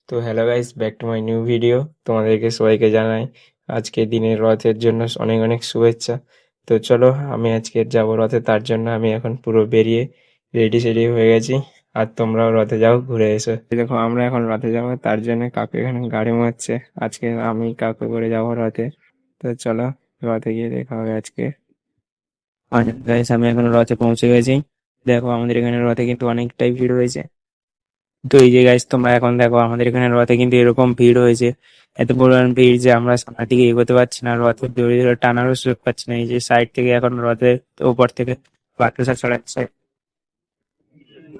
তো hello guys, back to my new video. তোমাদেরকে সবাইকে জানাই আজকে দিনের রথের জন্য অনেক অনেক শুভেচ্ছা। তো চলো, আমি আজকে যাবো রথে, তার জন্য আমি এখন পুরো বেরিয়ে রেডি সেডি হয়ে গেছি। আর তোমরাও রথে যাও, ঘুরে এসো। এই দেখো, আমরা এখন রথে যাবো, তার জন্য কাকু এখানে গাড়ি মারছে। আজকে আমি কাকু করে যাবো রথে। তো চলো, রথে গিয়ে দেখা হবে আজকে। গাইস, আমি এখন রথে পৌঁছে গেছি। দেখো, আমাদের এখানে রথে কিন্তু অনেকটাই ভিড় হয়েছে। তো এই যে গাইস, তোমরা এখন দেখো আমাদের এখানে রথে কিন্তু এরকম ভিড় হয়েছে, এত পরিমাণ ভিড় যে আমরা সামনের দিকে এগোতে পারছি না, রথের দড়ি ধরে টানারও সুযোগ পাচ্ছি না। এই যে সাইড থেকে এখন রথের উপর থেকে বাতাসা ছড়াচ্ছে।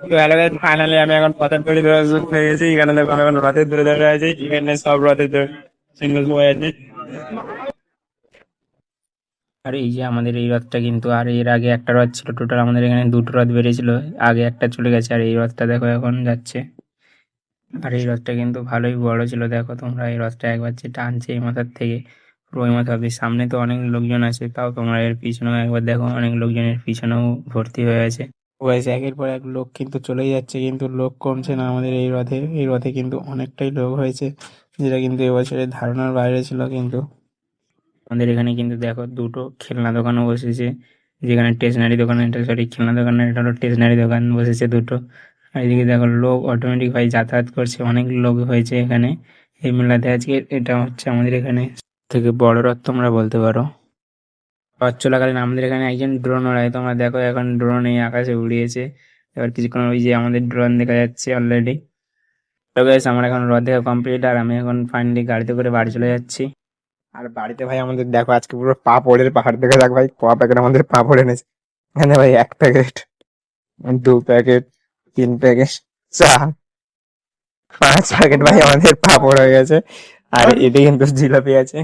তো হ্যালো গাইস, ফাইনালি আমি এখন পথের দড়ি ধরে সুযোগ পেয়ে গেছি। এখানে দেখো, আমি এখন রথের দড়ি ধরে আছি। এখানে সব রথের দড়ি সিঙ্গেল হয়ে আছে। আর এই যে আমাদের এই রথটা কিন্তু, আর এর আগে একটা রথ ছিল, টোটাল আমাদের এখানে দুটো রথ বেরিয়েছিল। আগে একটা চলে গেছে, আর এই রথটা দেখো এখন যাচ্ছে। আর এই রথটা কিন্তু ভালোই বড় ছিল। দেখো তোমরা, এই রথটা একবার যে টানছে এই মাথার থেকে পুরো ওই মাথা অব্দি। সামনে তো অনেক লোকজন আছে, তাও তোমরা এর পিছনেও একবার দেখো, অনেক লোকজনের পিছনেও ভর্তি হয়ে আছে। ওয়াইস একের পর এক লোক কিন্তু চলেই যাচ্ছে, কিন্তু লোক কমছে না আমাদের এই রথে। এই রথে কিন্তু অনেকটাই লোক হয়েছে, যেটা কিন্তু এবছরের ধারণার বাইরে ছিল। কিন্তু আমাদের এখানে কিন্তু দেখো, দুটো খেলনা দোকানও বসেছে। যেখানে স্টেশনারি দোকান, এটা সরি খেলনা দোকান না, এটা হলো স্টেশনারি দোকান বসেছে দুটো। আর এদিকে দেখো, লোক অটোমেটিক ভাই যাতায়াত করছে, অনেক লোক হয়েছে এখানে এই মেলাতে আজকে। এটা হচ্ছে আমাদের এখানে থেকে বড় রথ তোমরা বলতে পারো। রথ চলাকালীন আমাদের এখানে একজন ড্রোন ওড়ায়, তোমরা দেখো এখন ড্রোন এই আকাশে উড়িয়েছে। এবার কিছুক্ষণ ওই যে আমাদের ড্রোন দেখা যাচ্ছে অলরেডি। তো গাইস, আমার এখন রথ দেখা কমপ্লিট, আর আমি এখন ফাইনালি গাড়িতে করে বাড়ি চলে যাচ্ছি। আর বাড়িতে ভাই আমাদের দেখো আজকে পুরো পাঁপড়ের পাহাড়, দেখে দেখ ভাই, ক প্যাকেট আমাদের পাঁপড় এনেছে। এখানে ভাই 1 প্যাকেট, 2 প্যাকেট, 3 প্যাকেট, 4, 5 প্যাকেট ভাই আমাদের পাঁপড় হয়ে গেছে। আর এতে কিন্তু জিলাপি আছে,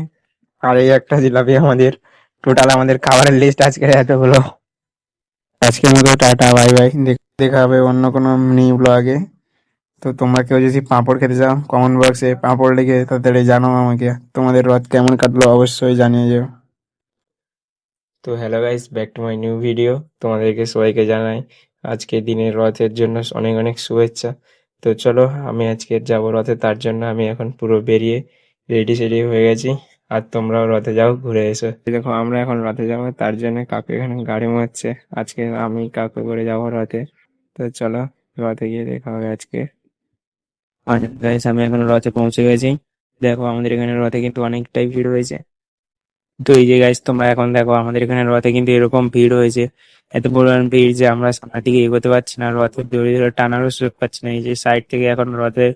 আর এই একটা জিলাপি আমাদের। টোটাল আমাদের খাবারের লিস্ট আজকে এতগুলো। আজকের মতো টাটা, বাই বাই। দেখা হবে অন্য কোনো নিউ ব্লগে। তো তোমরা কেউ যদি পাঁপড় খেতে চাও, কমেন্ট বক্সে পাঁপড় লিখে তাড়াতাড়ি জানাও আমাকে। তোমাদের রথ কেমন কাটলো অবশ্যই জানিয়ে যাও। তো hello guys, back to my new video. তোমাদেরকে সবাইকে জানাই আজকে দিনের রথের জন্য অনেক অনেক শুভেচ্ছা। তো চলো, আমি আজকে যাবো রথে, তার জন্য আমি এখন পুরো বেরিয়ে রেডি সেডি হয়ে গেছি। আর তোমরাও রথে যাও, ঘুরে এসো। এই দেখো, আমরা এখন রথে যাবো, তার জন্য কাকু এখানে গাড়ি মারছে। আজকে আমি কাকু করে যাবো রথে। তো চলো, রথে গিয়ে দেখা হবে আজকে। গাইস, আমি এখন রথে পৌঁছে গেছি। দেখো, আমাদের এখানে রথে কিন্তু অনেকটাই ভিড় হয়েছে। তো এই যে গাইস, তোমরা এখন দেখো আমাদের এখানে রথে কিন্তু এরকম ভিড় হয়েছে, এত পরিমাণ ভিড় যে আমরা সামনের দিকে এগোতে পারছি না, রথের দড়ি ধরে টানারও সুযোগ পাচ্ছি না। এই যে সাইড থেকে এখন রথের